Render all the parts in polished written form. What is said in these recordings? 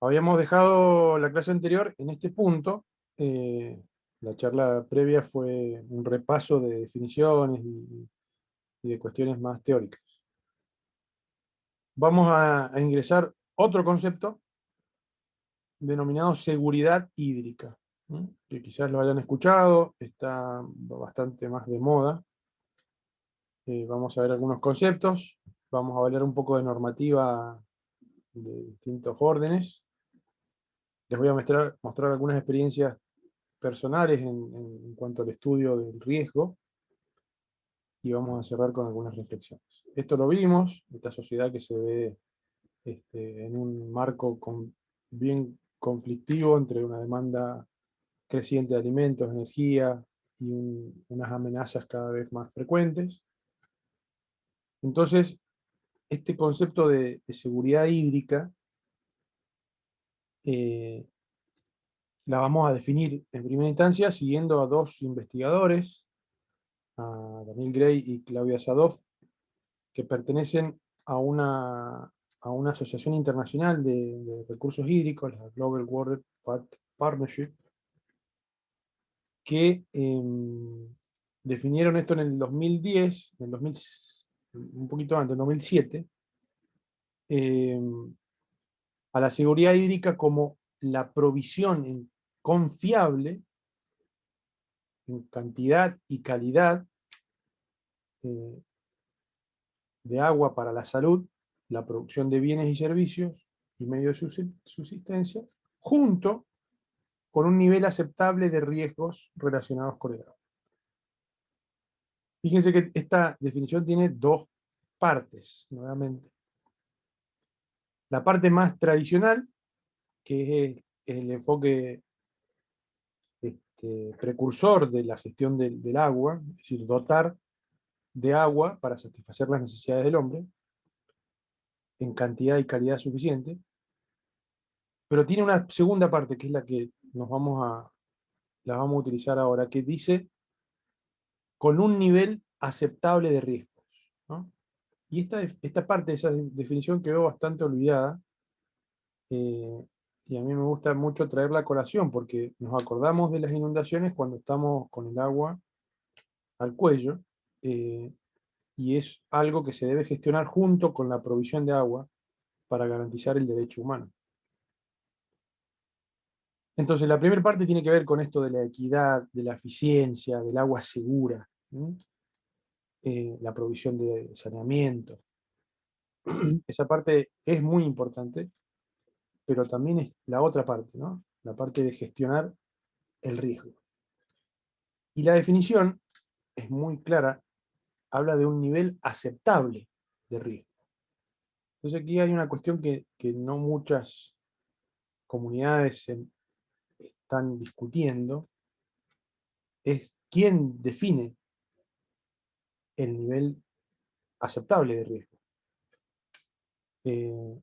Habíamos dejado la clase anterior en este punto. eh, la charla previa fue un repaso de definiciones y de cuestiones más teóricas. Vamos a ingresar otro concepto denominado seguridad hídrica, ¿m? Que quizás lo hayan escuchado, está bastante más de moda. Vamos a ver algunos conceptos, vamos a hablar un poco de normativa de distintos órdenes. Les voy a mostrar algunas experiencias personales en cuanto al estudio del riesgo y vamos a cerrar con algunas reflexiones. Esto lo vimos, esta sociedad que se ve en un marco bien conflictivo entre una demanda creciente de alimentos, energía y unas amenazas cada vez más frecuentes. Entonces, este concepto de seguridad hídrica eh, la vamos a definir en primera instancia siguiendo a dos investigadores, a Daniel Gray y Claudia Sadov, que pertenecen a una asociación internacional de recursos hídricos, la Global Water Partnership, que definieron esto en el 2010, en el 2000, un poquito antes, en 2007, eh, a la seguridad hídrica como la provisión confiable en cantidad y calidad eh, de agua para la salud, la producción de bienes y servicios y medios de subsistencia, junto con un nivel aceptable de riesgos relacionados con el agua. Fíjense que esta definición tiene dos partes, nuevamente. La parte más tradicional, que es el enfoque precursor de la gestión del agua, es decir, dotar de agua para satisfacer las necesidades del hombre en cantidad y calidad suficiente, pero tiene una segunda parte, que es la que la vamos a utilizar ahora, que dice con un nivel aceptable de riesgos, ¿no? Y esta parte de esa definición quedó bastante olvidada, eh, y a mí me gusta mucho traerla a colación, porque nos acordamos de las inundaciones cuando estamos con el agua al cuello, eh, y es algo que se debe gestionar junto con la provisión de agua para garantizar el derecho humano. Entonces, la primera parte tiene que ver con esto de la equidad, de la eficiencia, del agua segura, ¿sí? La provisión de saneamiento. Esa parte es muy importante, pero también es la otra parte, ¿no? La parte de gestionar el riesgo. Y la definición es muy clara, habla de un nivel aceptable de riesgo. Entonces aquí hay una cuestión que no muchas comunidades están discutiendo, es quién define el nivel aceptable de riesgo. Eh,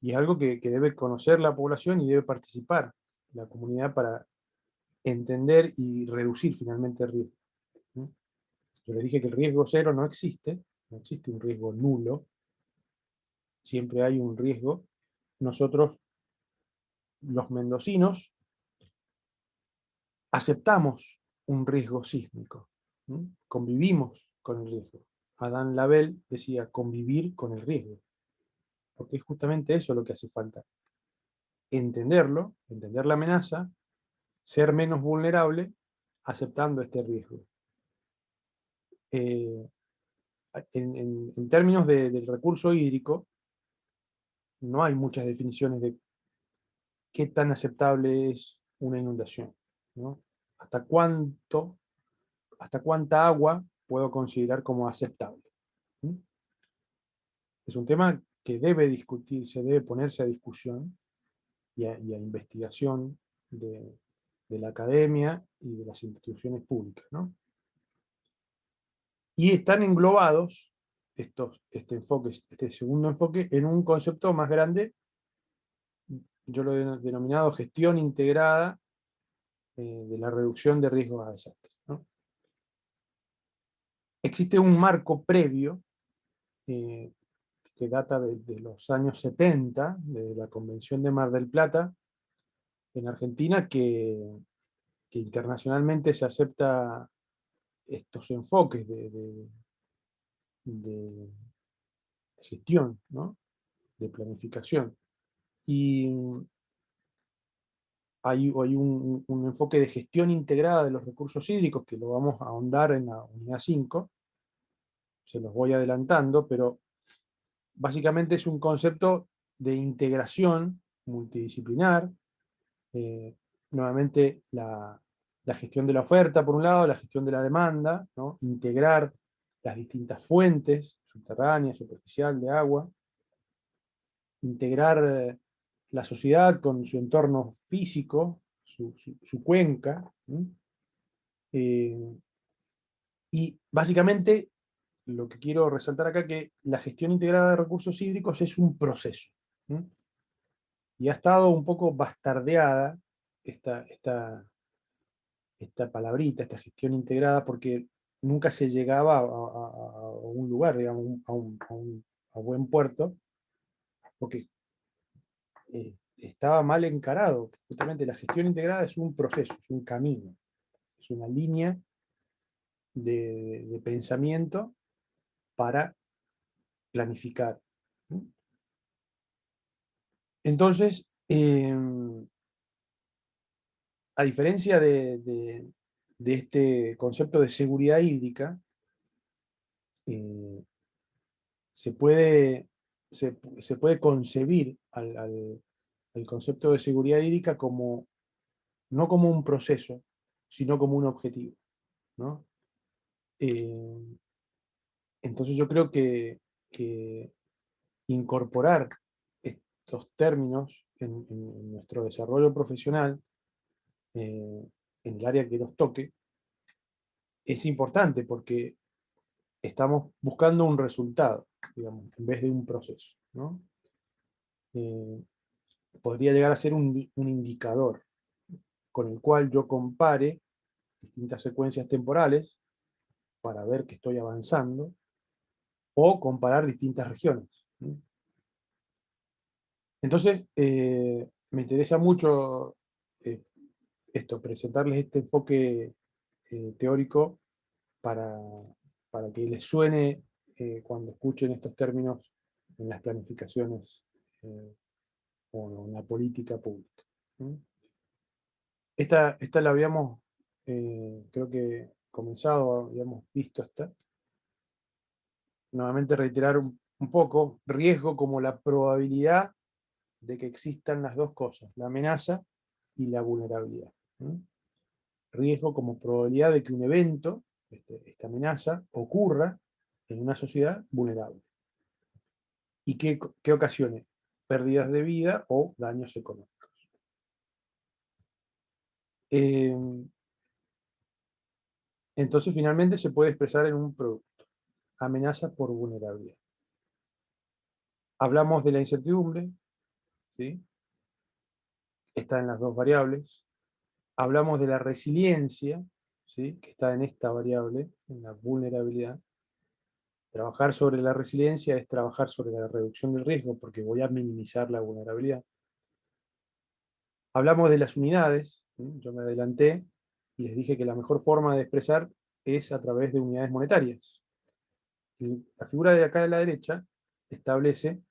y es algo que debe conocer la población y debe participar la comunidad para entender y reducir finalmente el riesgo, ¿no? Yo les dije que el riesgo cero no existe, no existe un riesgo nulo, siempre hay un riesgo. Nosotros, los mendocinos, aceptamos un riesgo sísmico, ¿no? Convivimos con el riesgo. Adán Lavelle decía convivir con el riesgo, porque es justamente eso lo que hace falta. Entenderlo, entender la amenaza, ser menos vulnerable, aceptando este riesgo. Eh, en términos del recurso hídrico, no hay muchas definiciones de qué tan aceptable es una inundación, ¿no? ¿Hasta cuánto, hasta cuánta agua puedo considerar como aceptable? ¿Mm? Es un tema que debe discutirse, debe ponerse a discusión y a investigación de la academia y de las instituciones públicas, ¿no? Y están englobados este segundo enfoque en un concepto más grande, yo lo he denominado gestión integrada de la reducción de riesgos a desastres, ¿no? Existe un marco previo, eh, que data de los años 70, de la Convención de Mar del Plata, en Argentina, que internacionalmente se acepta estos enfoques de gestión, ¿no? De planificación. Y hay un enfoque de gestión integrada de los recursos hídricos que lo vamos a ahondar en la unidad 5, se los voy adelantando, pero básicamente es un concepto de integración multidisciplinar, eh, nuevamente la gestión de la oferta por un lado, la gestión de la demanda, ¿no? Integrar las distintas fuentes, subterránea, superficial, de agua, integrar la sociedad con su entorno físico, su cuenca, ¿sí? Eh, y básicamente lo que quiero resaltar acá es que la gestión integrada de recursos hídricos es un proceso, ¿sí? Y ha estado un poco bastardeada esta palabrita, esta gestión integrada, porque nunca se llegaba a un lugar, digamos, a buen puerto, porque estaba mal encarado. Justamente la gestión integrada es un proceso, es un camino, es una línea de pensamiento para planificar. Entonces, a diferencia de este concepto de seguridad hídrica, eh, se puede, se puede concebir al concepto de seguridad hídrica como, no como un proceso, sino como un objetivo, ¿no? Eh, entonces yo creo que incorporar estos términos en nuestro desarrollo profesional, en el área que nos toque, es importante porque estamos buscando un resultado, digamos, en vez de un proceso, ¿no? Eh, Podría llegar a ser un indicador con el cual yo compare distintas secuencias temporales para ver que estoy avanzando, o comparar distintas regiones, ¿sí? Entonces, me interesa mucho eh, presentarles este enfoque teórico para, para que les suene cuando escuchen estos términos en las planificaciones o en la política pública, ¿sí? Esta la habíamos, creo que comenzado, habíamos visto esta. Nuevamente reiterar un poco, riesgo como la probabilidad de que existan las dos cosas, la amenaza y la vulnerabilidad, ¿sí? Riesgo como probabilidad de que un evento, esta amenaza, ocurra en una sociedad vulnerable. ¿Y qué ocasione? Pérdidas de vida o daños económicos. Eh, entonces finalmente se puede expresar en un producto. Amenaza por vulnerabilidad. Hablamos de la incertidumbre, ¿sí? Está en las dos variables. Hablamos de la resiliencia, ¿sí? Que está en esta variable, en la vulnerabilidad. Trabajar sobre la resiliencia es trabajar sobre la reducción del riesgo, porque voy a minimizar la vulnerabilidad. Hablamos de las unidades, ¿sí? Yo me adelanté y les dije que la mejor forma de expresar es a través de unidades monetarias. Y la figura de acá de la derecha establece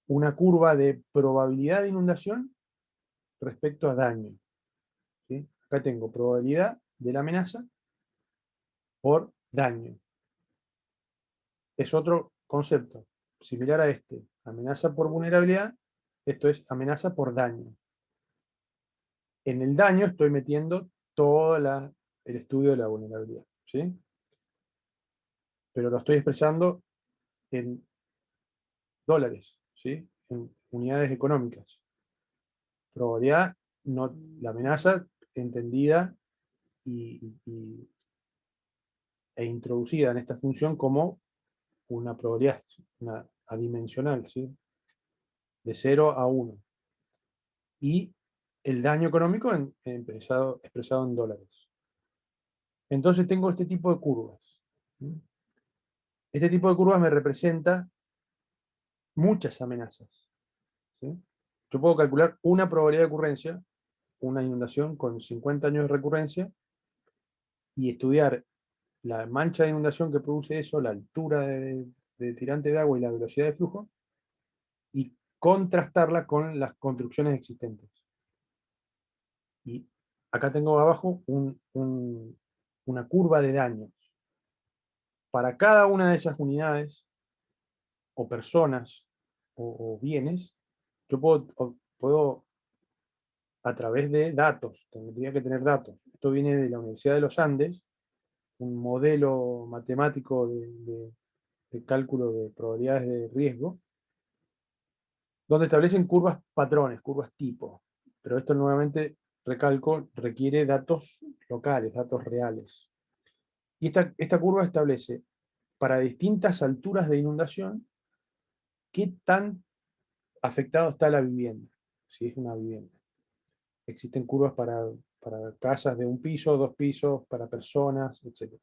una curva de probabilidad de inundación respecto a daño, ¿sí? Acá tengo probabilidad de la amenaza por daño. Es otro concepto similar a este. Amenaza por vulnerabilidad, esto es amenaza por daño. En el daño estoy metiendo todo el estudio de la vulnerabilidad, ¿sí? Pero lo estoy expresando en dólares, ¿sí? En unidades económicas. Probabilidad, no, la amenaza entendida y, e introducida en esta función como una probabilidad, una adimensional, ¿sí? De 0 a 1. Y el daño económico expresado en dólares. Entonces tengo este tipo de curvas, ¿sí? este tipo de curvas me representa muchas amenazas, ¿sí? Yo puedo calcular una probabilidad de ocurrencia, una inundación con 50 años de recurrencia, y estudiar la mancha de inundación que produce eso, la altura de tirante de agua y la velocidad de flujo, y contrastarla con las construcciones existentes. Y acá tengo abajo una curva de daños. Para cada una de esas unidades, o personas, o bienes, yo puedo, a través de datos, tendría que tener datos. Esto viene de la Universidad de los Andes, un modelo matemático de cálculo de probabilidades de riesgo, donde establecen curvas patrones, curvas tipo. Pero esto nuevamente, recalco, requiere datos locales, datos reales. Y esta curva establece para distintas alturas de inundación qué tan afectado está la vivienda, si es una vivienda. Existen curvas para casas de un piso, dos pisos, para personas, etc.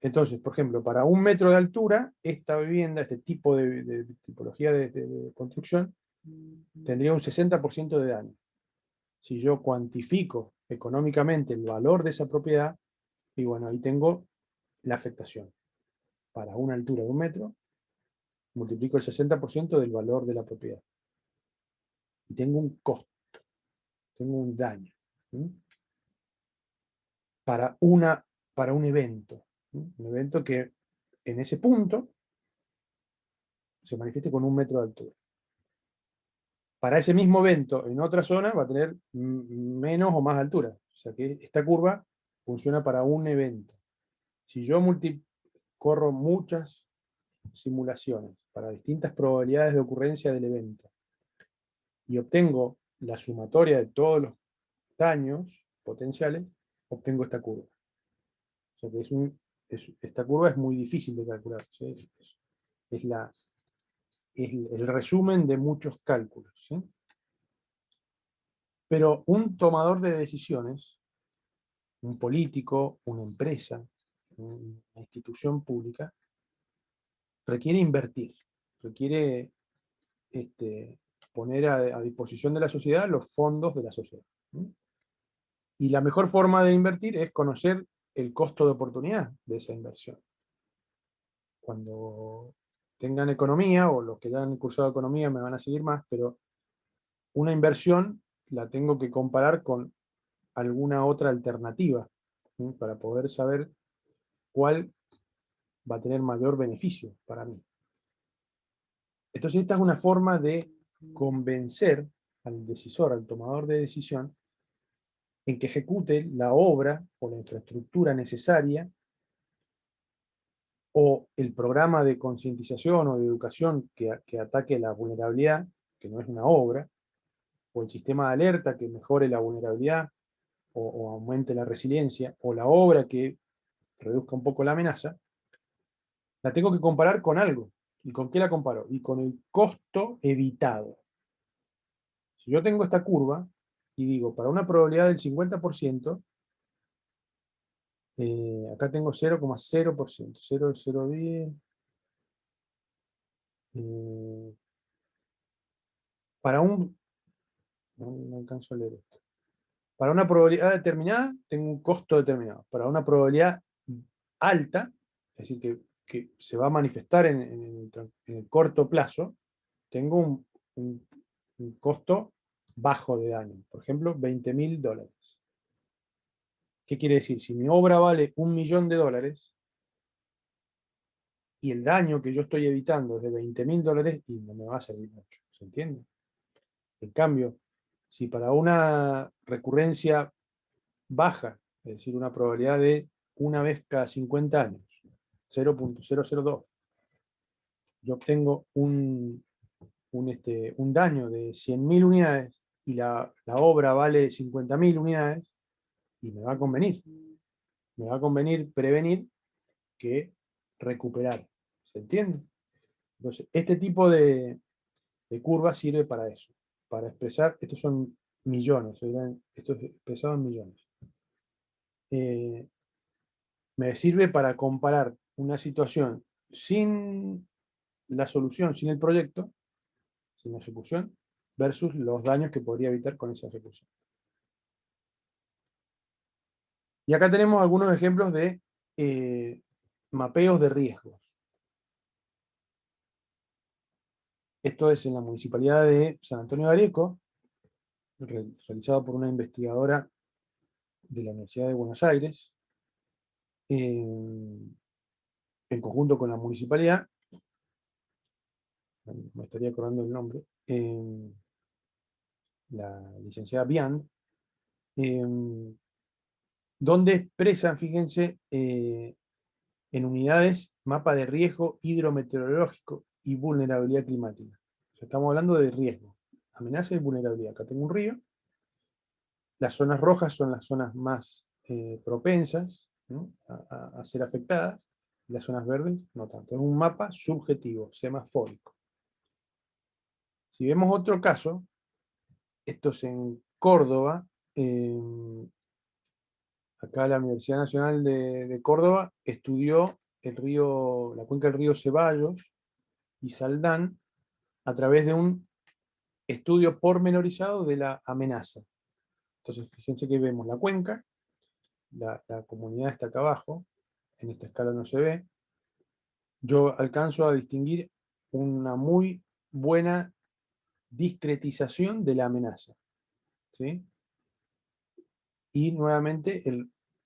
Entonces, por ejemplo, para 1 metro de altura, esta vivienda, este tipo de tipología de construcción, tendría un 60% de daño. Si yo cuantifico económicamente el valor de esa propiedad, y bueno, ahí tengo la afectación. Para una altura de 1 metro, multiplico el 60% del valor de la propiedad. Y tengo un costo, tengo un daño. ¿Sí? Para un evento. ¿Sí? Un evento que en ese punto se manifieste con 1 metro de altura. Para ese mismo evento, en otra zona, va a tener menos o más altura. O sea que esta curva funciona para un evento. Si yo corro muchas simulaciones para distintas probabilidades de ocurrencia del evento y obtengo la sumatoria de todos los daños potenciales, obtengo esta curva. O sea que esta curva es muy difícil de calcular. ¿Sí? Es el resumen de muchos cálculos. ¿Sí? Pero un tomador de decisiones, un político, una empresa, una institución pública, requiere invertir, requiere poner a disposición de la sociedad los fondos de la sociedad. ¿Sí? Y la mejor forma de invertir es conocer el costo de oportunidad de esa inversión. Cuando tengan economía, o los que ya han cursado economía me van a seguir más, pero una inversión la tengo que comparar con alguna otra alternativa, ¿sí? Para poder saber cuál va a tener mayor beneficio para mí. Entonces esta es una forma de convencer al decisor, al tomador de decisión, en que ejecute la obra o la infraestructura necesaria, o el programa de concientización o de educación que ataque la vulnerabilidad, que no es una obra, o el sistema de alerta que mejore la vulnerabilidad o aumente la resiliencia, o la obra que reduzca un poco la amenaza, la tengo que comparar con algo. ¿Y con qué la comparo? Y con el costo evitado. Si yo tengo esta curva y digo, para una probabilidad del 50%, acá tengo 0,0%, 0,010, para no alcanzo a leer esto. Para una probabilidad determinada, tengo un costo determinado. Para una probabilidad alta, es decir, que se va a manifestar en el corto plazo, tengo un costo bajo de daño. Por ejemplo, $20.000. ¿Qué quiere decir? Si mi obra vale $1.000.000 y el daño que yo estoy evitando es de $20.000, y no me va a servir mucho. ¿Se entiende? En cambio, si para una recurrencia baja, es decir, una probabilidad de una vez cada 50 años, 0,002, yo obtengo un daño de 100.000 unidades y la obra vale 50.000 unidades, y me va a convenir. Me va a convenir prevenir que recuperar. ¿Se entiende? Entonces, este tipo de curva sirve para eso, para expresar, estos son millones, esto es expresado en millones. Me sirve para comparar una situación sin la solución, sin el proyecto, sin la ejecución, versus los daños que podría evitar con esa ejecución. Y acá tenemos algunos ejemplos de mapeos de riesgos. Esto es en la Municipalidad de San Antonio de Areco, realizado por una investigadora de la Universidad de Buenos Aires, en conjunto con la Municipalidad, me estaría acordando el nombre, la licenciada Bian, donde expresan, fíjense, en unidades, mapa de riesgo hidrometeorológico y vulnerabilidad climática. O sea, estamos hablando de riesgo, amenaza y vulnerabilidad. Acá tengo un río, las zonas rojas son las zonas más propensas, ¿no?, a ser afectadas, y las zonas verdes no tanto. Es un mapa subjetivo, semafórico. Si vemos otro caso, esto es en Córdoba, acá la Universidad Nacional de Córdoba estudió la cuenca del río Ceballos y Saldán a través de un estudio pormenorizado de la amenaza. Entonces, fíjense que vemos la cuenca, la comunidad está acá abajo, en esta escala no se ve. Yo alcanzo a distinguir una muy buena discretización de la amenaza, ¿sí? Y nuevamente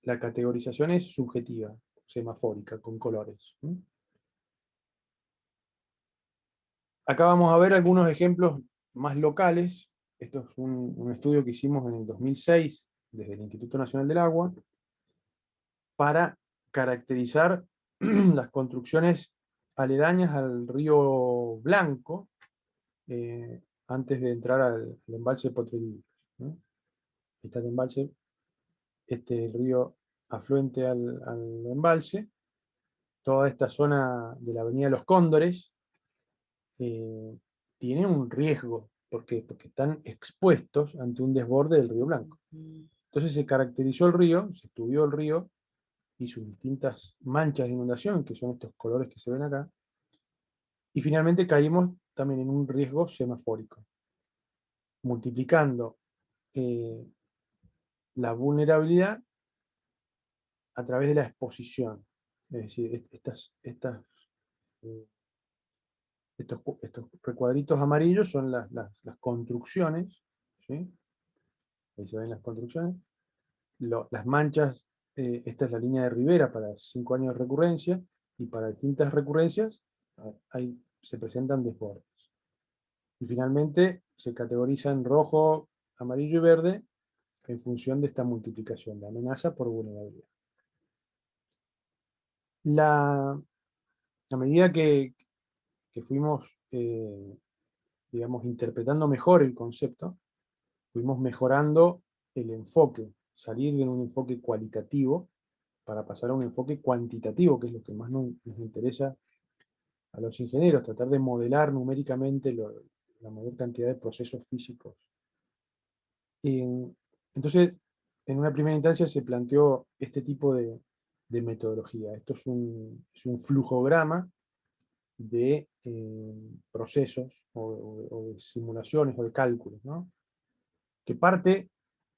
la categorización es subjetiva, semafórica, con colores. Acá vamos a ver algunos ejemplos más locales. Esto es un estudio que hicimos en el 2006 desde el Instituto Nacional del Agua para caracterizar las construcciones aledañas al río Blanco antes de entrar al embalse de Potrerillos, ¿no? Está el embalse, el río afluente al embalse, toda esta zona de la Avenida Los Cóndores tiene un riesgo, porque están expuestos ante un desborde del río Blanco. Entonces se caracterizó el río, se estudió el río y sus distintas manchas de inundación, que son estos colores que se ven acá, y finalmente caímos también en un riesgo semafórico, multiplicando la vulnerabilidad a través de la exposición. Es decir, eh, estos recuadritos amarillos son las construcciones, ¿sí? Ahí se ven las construcciones. Las manchas, esta es la línea de Rivera para 5 años de recurrencia, y para distintas recurrencias ahí se presentan desbordes. Y finalmente se categoriza en rojo, amarillo y verde en función de esta multiplicación de amenaza por vulnerabilidad. A medida que fuimos, digamos, interpretando mejor el concepto, fuimos mejorando el enfoque, salir de un enfoque cualitativo para pasar a un enfoque cuantitativo, que es lo que más nos interesa a los ingenieros, tratar de modelar numéricamente la mayor cantidad de procesos físicos. Entonces, en una primera instancia se planteó este tipo de metodología. Esto es un flujograma de procesos o de simulaciones o de cálculos, ¿no?, que parte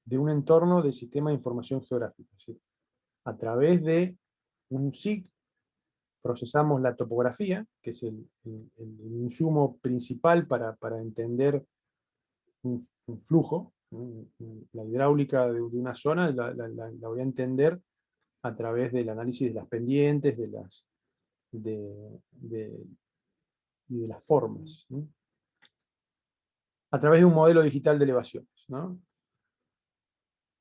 de un entorno de sistema de información geográfica. ¿Sí? A través de un SIG procesamos la topografía, que es el insumo principal para entender un flujo. La hidráulica de una zona la voy a entender a través del análisis de las pendientes, y de las formas, ¿no?, a través de un modelo digital de elevaciones, ¿no?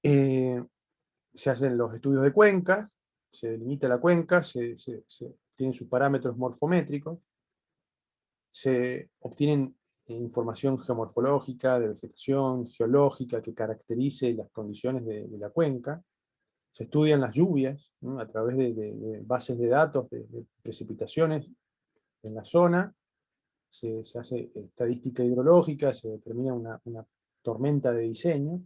Se hacen los estudios de cuencas, se delimita la cuenca, se tienen sus parámetros morfométricos, se obtienen información geomorfológica, de vegetación, geológica, que caracterice las condiciones de la cuenca. Se estudian las lluvias, ¿no?, a través de bases de datos de precipitaciones en la zona. Se hace estadística hidrológica, se determina una tormenta de diseño,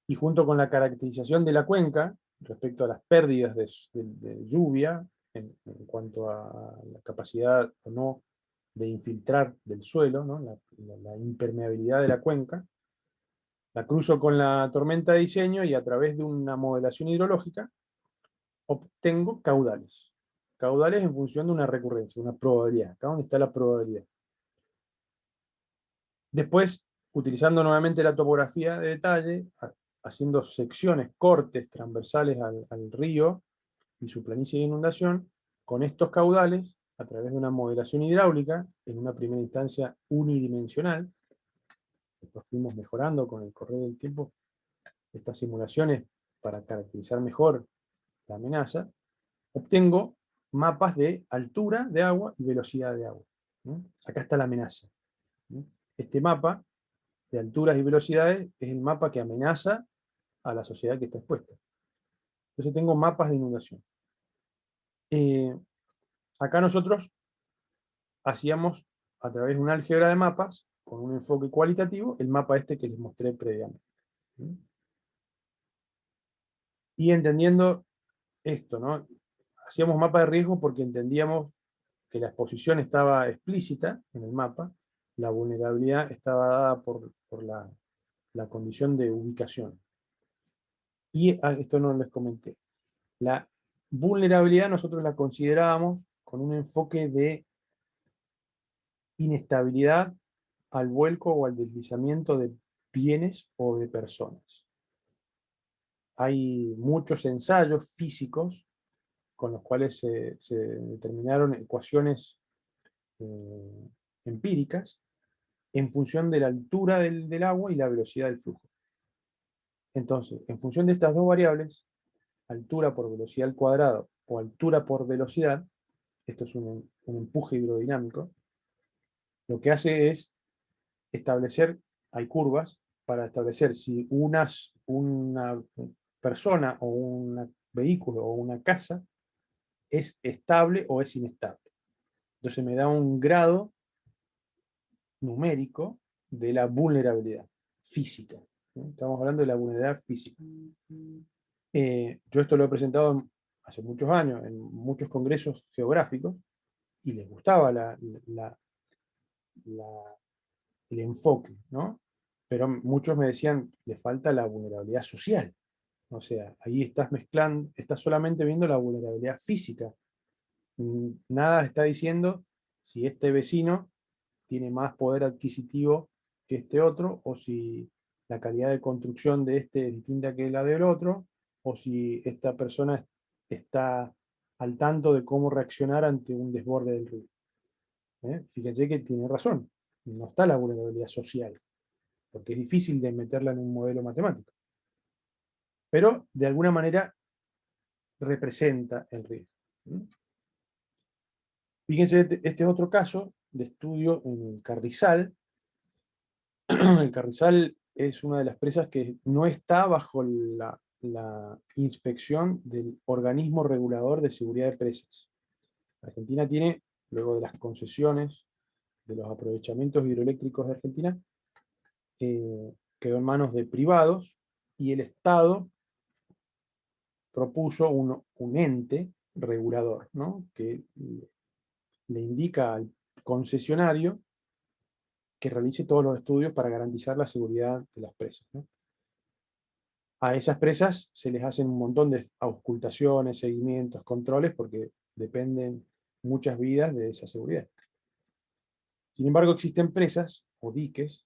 y junto con la caracterización de la cuenca, respecto a las pérdidas de lluvia, en cuanto a la capacidad o no de infiltrar del suelo, ¿no? La impermeabilidad de la cuenca. La cruzo con la tormenta de diseño y a través de una modelación hidrológica obtengo caudales. Caudales en función de una recurrencia, una probabilidad. Acá donde está la probabilidad. Después, utilizando nuevamente la topografía de detalle, haciendo secciones, cortes transversales al río y su planicie de inundación, con estos caudales, a través de una modelación hidráulica, en una primera instancia unidimensional, después fuimos mejorando con el correr del tiempo estas simulaciones para caracterizar mejor la amenaza, obtengo mapas de altura de agua y velocidad de agua. ¿No? Acá está la amenaza. ¿No? Este mapa de alturas y velocidades es el mapa que amenaza a la sociedad que está expuesta. Entonces tengo mapas de inundación. Acá nosotros hacíamos, a través de un álgebra de mapas, con un enfoque cualitativo, el mapa este que les mostré previamente. ¿Sí? Y entendiendo esto, ¿no? Hacíamos mapa de riesgo porque entendíamos que la exposición estaba explícita en el mapa, la vulnerabilidad estaba dada por la condición de ubicación. Y esto no les comenté. La vulnerabilidad nosotros la considerábamos con un enfoque de inestabilidad al vuelco o al deslizamiento de bienes o de personas. Hay muchos ensayos físicos con los cuales se determinaron ecuaciones empíricas en función de la altura del agua y la velocidad del flujo. Entonces, en función de estas dos variables, altura por velocidad al cuadrado o altura por velocidad, esto es un empuje hidrodinámico, lo que hace es establecer, hay curvas, para establecer si una persona o un vehículo o una casa es estable o es inestable. Entonces me da un grado numérico de la vulnerabilidad física. ¿No? Estamos hablando de la vulnerabilidad física. Yo esto lo he presentado hace muchos años en muchos congresos geográficos y les gustaba el enfoque, ¿no? Pero muchos me decían, le falta la vulnerabilidad social. O sea, ahí estás mezclando, estás solamente viendo la vulnerabilidad física. Nada está diciendo si este vecino tiene más poder adquisitivo que este otro, o si la calidad de construcción de este es distinta que la del otro, o si esta persona está al tanto de cómo reaccionar ante un desborde del río. Fíjense que tiene razón, no está la vulnerabilidad social, porque es difícil de meterla en un modelo matemático. Pero de alguna manera representa el riesgo. Fíjense, este es otro caso de estudio en el Carrizal. El Carrizal es una de las presas que no está bajo la inspección del organismo regulador de seguridad de presas. Argentina tiene, luego de las concesiones de los aprovechamientos hidroeléctricos de Argentina, quedó en manos de privados y el Estado propuso un ente regulador, ¿no? Que le indica al concesionario que realice todos los estudios para garantizar la seguridad de las presas, ¿no? A esas presas se les hacen un montón de auscultaciones, seguimientos, controles, porque dependen muchas vidas de esa seguridad. Sin embargo, existen presas o diques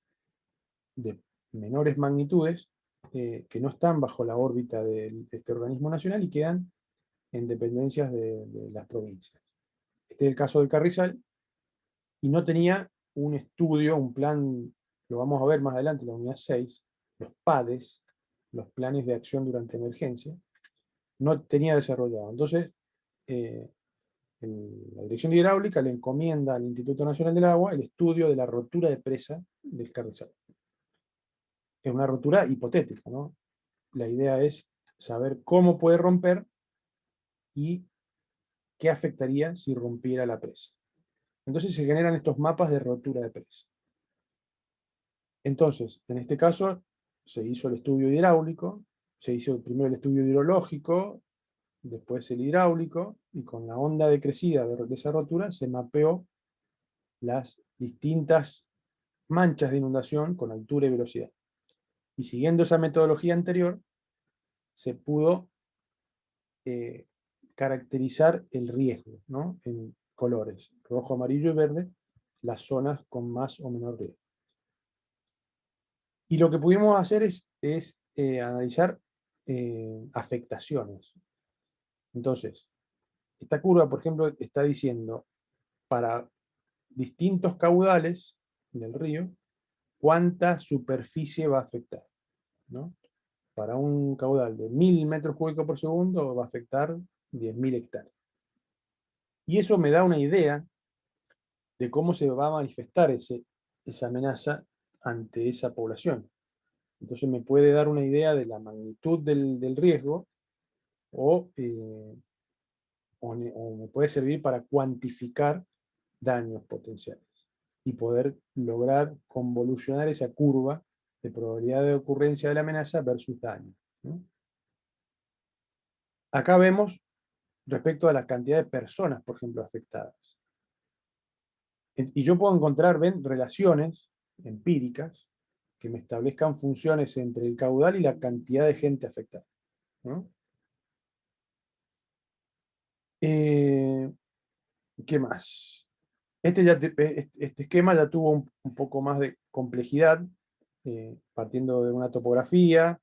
de menores magnitudes que no están bajo la órbita de este organismo nacional y quedan en dependencias de las provincias. Este es el caso del Carrizal, y no tenía un estudio, un plan, lo vamos a ver más adelante, la unidad 6, los PADES, los planes de acción durante emergencia, no tenía desarrollado. Entonces, la Dirección de Hidráulica le encomienda al Instituto Nacional del Agua el estudio de la rotura de presa del Carrizal. Es una rotura hipotética, ¿no? La idea es saber cómo puede romper y qué afectaría si rompiera la presa. Entonces se generan estos mapas de rotura de presa. Entonces, en este caso, se hizo el estudio hidráulico, se hizo primero el estudio hidrológico, después el hidráulico, y con la onda decrecida de esa rotura se mapeó las distintas manchas de inundación con altura y velocidad. Y siguiendo esa metodología anterior, se pudo caracterizar el riesgo, ¿no? En colores, rojo, amarillo y verde, las zonas con más o menor riesgo. Y lo que pudimos hacer es analizar afectaciones. Entonces, esta curva, por ejemplo, está diciendo para distintos caudales del río, cuánta superficie va a afectar, ¿no? Para un caudal de 1000 metros cúbicos por segundo va a afectar 10.000 hectáreas. Y eso me da una idea de cómo se va a manifestar esa amenaza ante esa población. Entonces me puede dar una idea de la magnitud del riesgo o, o me puede servir para cuantificar daños potenciales y poder lograr convolucionar esa curva de probabilidad de ocurrencia de la amenaza versus daño, ¿no? Acá vemos respecto a la cantidad de personas, por ejemplo, afectadas. Y yo puedo encontrar, ven, relaciones empíricas que me establezcan funciones entre el caudal y la cantidad de gente afectada, ¿no? ¿Qué más? Este esquema ya tuvo un poco más de complejidad, partiendo de una topografía,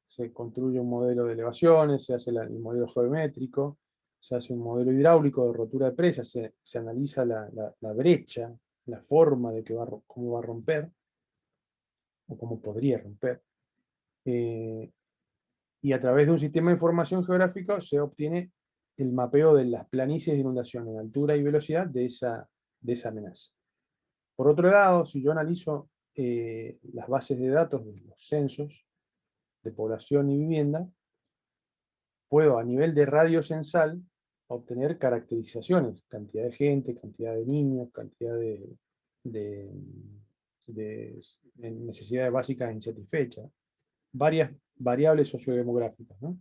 se construye un modelo de elevaciones, se hace el modelo geométrico, se hace un modelo hidráulico de rotura de presas, se analiza la brecha, la forma de cómo va a romper, o cómo podría romper. Y a través de un sistema de información geográfica se obtiene el mapeo de las planicies de inundación en altura y velocidad de esa amenaza. Por otro lado, si yo analizo las bases de datos de los censos de población y vivienda, puedo a nivel de radio censal obtener caracterizaciones, cantidad de gente, cantidad de niños, cantidad de, de necesidades básicas insatisfechas, varias variables sociodemográficas, ¿no?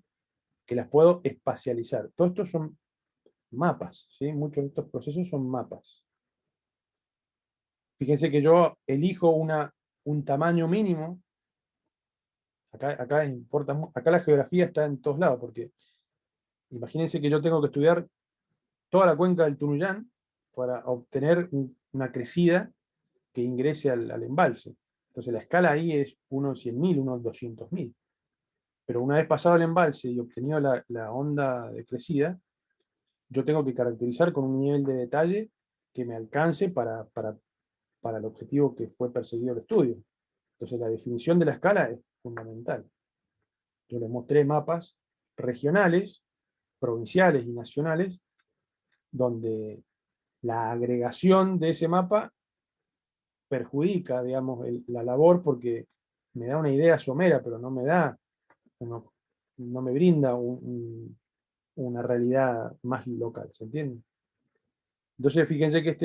Que las puedo espacializar. Todos estos son mapas, ¿sí? Muchos de estos procesos son mapas. Fíjense que yo elijo un tamaño mínimo. Acá importa, acá la geografía está en todos lados, porque imagínense que yo tengo que estudiar toda la cuenca del Tunuyán para obtener una crecida que ingrese al embalse. Entonces la escala ahí es 1 en 100.000, 1 en 200.000. Pero una vez pasado el embalse y obtenido la onda de crecida, yo tengo que caracterizar con un nivel de detalle que me alcance para el objetivo que fue perseguido el estudio. Entonces la definición de la escala es fundamental. Yo les mostré mapas regionales, provinciales y nacionales, donde la agregación de ese mapa perjudica, digamos, la labor porque me da una idea somera, pero no me brinda una realidad más local, ¿se entiende? Entonces, fíjense que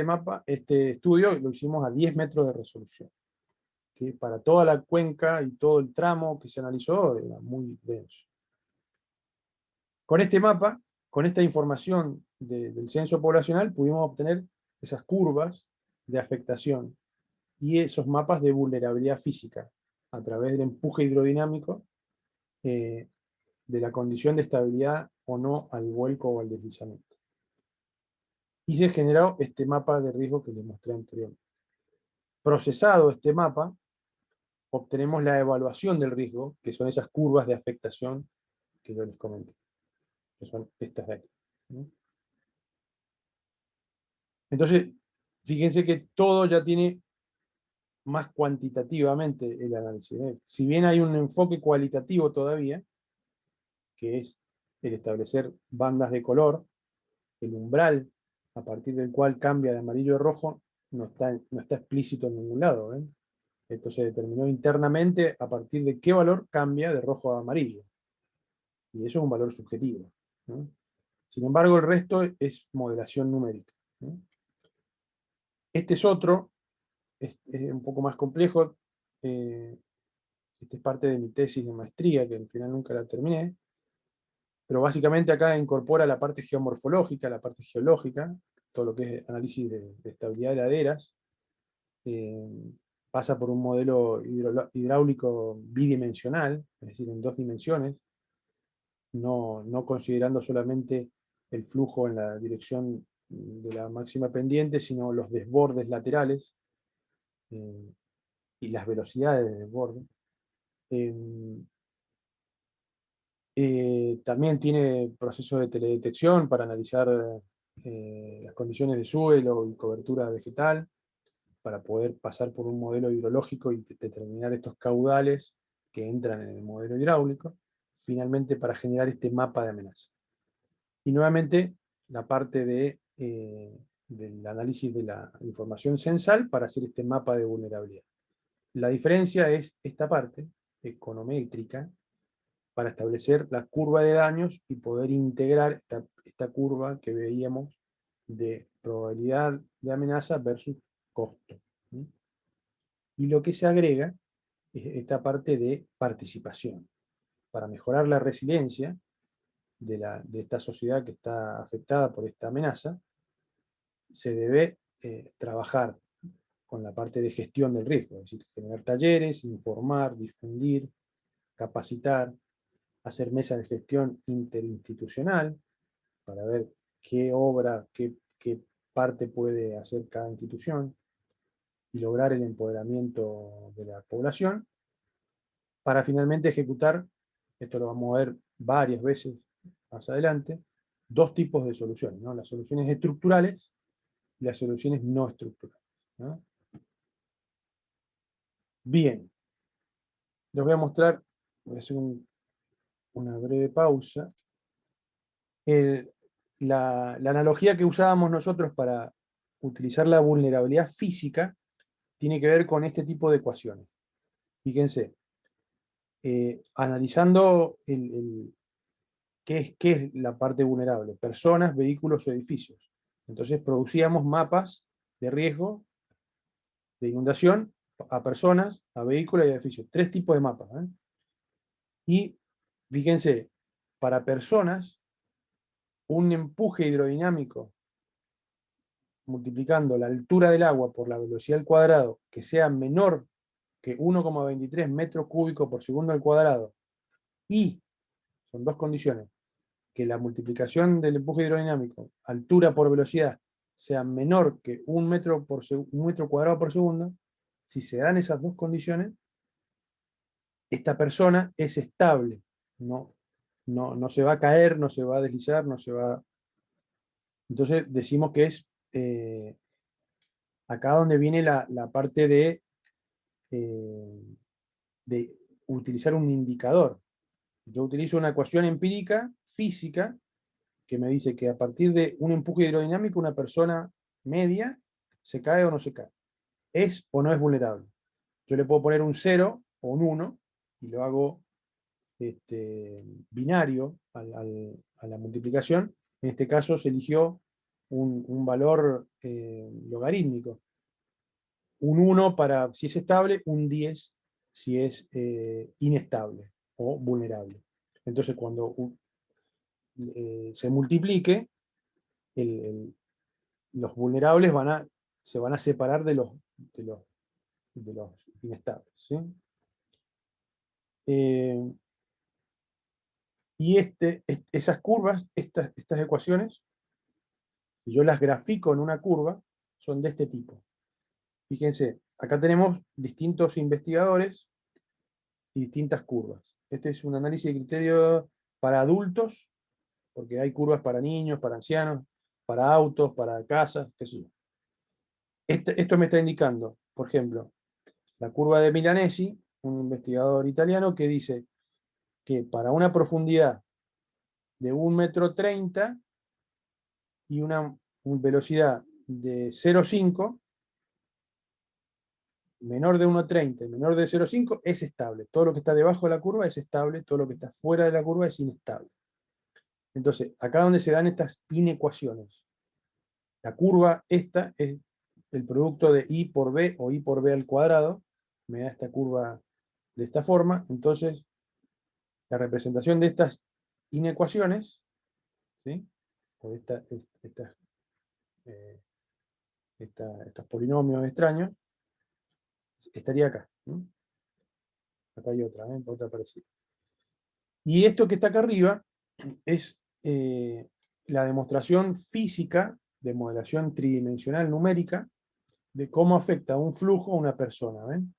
este estudio lo hicimos a 10 metros de resolución, que para toda la cuenca y todo el tramo que se analizó era muy denso. Con este mapa, con esta información del censo poblacional, pudimos obtener esas curvas de afectación y esos mapas de vulnerabilidad física a través del empuje hidrodinámico, de la condición de estabilidad o no al vuelco o al deslizamiento. Y se generó este mapa de riesgo que les mostré anteriormente. Procesado este mapa, obtenemos la evaluación del riesgo, que son esas curvas de afectación que yo les comenté, que son estas de aquí, ¿no? Entonces, fíjense que todo ya tiene más cuantitativamente el análisis, ¿eh? Si bien hay un enfoque cualitativo todavía, que es el establecer bandas de color, el umbral a partir del cual cambia de amarillo a rojo, no está explícito en ningún lado, ¿ven? Esto se determinó internamente a partir de qué valor cambia de rojo a amarillo. Y eso es un valor subjetivo, ¿no? Sin embargo, el resto es modelación numérica, ¿no? Este es otro, es un poco más complejo, Esta es parte de mi tesis de maestría, que al final nunca la terminé, pero básicamente acá incorpora la parte geomorfológica, la parte geológica, todo lo que es análisis de estabilidad de laderas, pasa por un modelo hidráulico bidimensional, es decir, en 2 dimensiones, no considerando solamente el flujo en la dirección de la máxima pendiente, sino los desbordes laterales y las velocidades de desborde. También tiene procesos de teledetección para analizar las condiciones de suelo y cobertura vegetal, para poder pasar por un modelo hidrológico y determinar estos caudales que entran en el modelo hidráulico, finalmente para generar este mapa de amenaza. Y nuevamente la parte del análisis de la información censal para hacer este mapa de vulnerabilidad. La diferencia es esta parte econométrica para establecer la curva de daños y poder integrar esta curva que veíamos de probabilidad de amenaza versus costo. Y lo que se agrega es esta parte de participación. Para mejorar la resiliencia de esta sociedad que está afectada por esta amenaza, se debe trabajar con la parte de gestión del riesgo, es decir, generar talleres, informar, difundir, capacitar, hacer mesas de gestión interinstitucional para ver qué obra, qué parte puede hacer cada institución y lograr el empoderamiento de la población para finalmente ejecutar, esto lo vamos a ver varias veces más adelante, 2 tipos de soluciones, ¿no? Las soluciones estructurales y las soluciones no estructurales, ¿no? Bien, les voy a mostrar, voy a hacer una breve pausa. La analogía que usábamos nosotros para utilizar la vulnerabilidad física tiene que ver con este tipo de ecuaciones. Fíjense, analizando qué es la parte vulnerable, personas, vehículos o edificios. Entonces producíamos mapas de riesgo de inundación a personas, a vehículos y a edificios. 3 tipos de mapas. Y fíjense, para personas, un empuje hidrodinámico multiplicando la altura del agua por la velocidad al cuadrado que sea menor que 1,23 metros cúbicos por segundo al cuadrado, y, son 2 condiciones, que la multiplicación del empuje hidrodinámico, altura por velocidad, sea menor que 1 metro cuadrado por segundo, si se dan esas 2 condiciones, esta persona es estable, no se va a caer, no se va a deslizar, no se va... Entonces decimos que es acá donde viene la parte de utilizar un indicador. Yo utilizo una ecuación empírica, física, que me dice que a partir de un empuje hidrodinámico una persona media se cae o no se cae. ¿Es o no es vulnerable? Yo le puedo poner un 0 o un 1 y lo hago binario a la multiplicación. En este caso se eligió un valor logarítmico. Un 1 para si es estable, un 10 si es inestable o vulnerable. Entonces cuando se multiplique, los vulnerables se van a separar de los, de los inestables. ¿Sí? Y esas curvas, estas ecuaciones, si yo las grafico en una curva, son de este tipo. Fíjense, acá tenemos distintos investigadores y distintas curvas. Este es un análisis de criterio para adultos, porque hay curvas para niños, para ancianos, para autos, para casas, qué sé yo. Esto me está indicando, por ejemplo, la curva de Milanesi, un investigador italiano que dice que para una profundidad de 1,30 m y una velocidad de 0,5, menor de 1,30 y menor de 0,5 es estable. Todo lo que está debajo de la curva es estable, todo lo que está fuera de la curva es inestable. Entonces, acá donde se dan estas inecuaciones. La curva esta es el producto de I por B o I por B al cuadrado, me da esta curva de esta forma, entonces la representación de estas inecuaciones, ¿sí? O de estos polinomios extraños, estaría acá. ¿Sí? Acá hay otra parecida. Y esto que está acá arriba es la demostración física de modelación tridimensional numérica de cómo afecta un flujo a una persona. ¿Ven?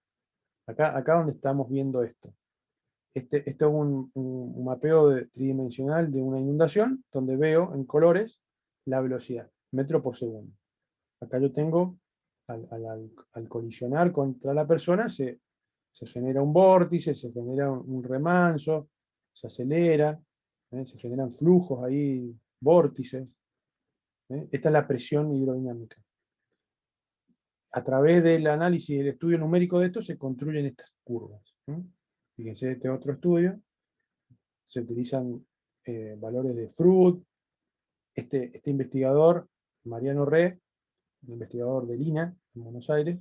Acá donde estamos viendo esto. Esto es un mapeo tridimensional de una inundación, donde veo en colores la velocidad, metro por segundo. Acá yo tengo, al colisionar contra la persona, se genera un vórtice, se genera un remanso, se acelera, se generan flujos ahí, vórtices. Esta es la presión hidrodinámica. A través del análisis y del estudio numérico de esto se construyen estas curvas. Fíjense este otro estudio. Se utilizan valores de Freud. Este investigador, Mariano Re, un investigador del INA, en Buenos Aires,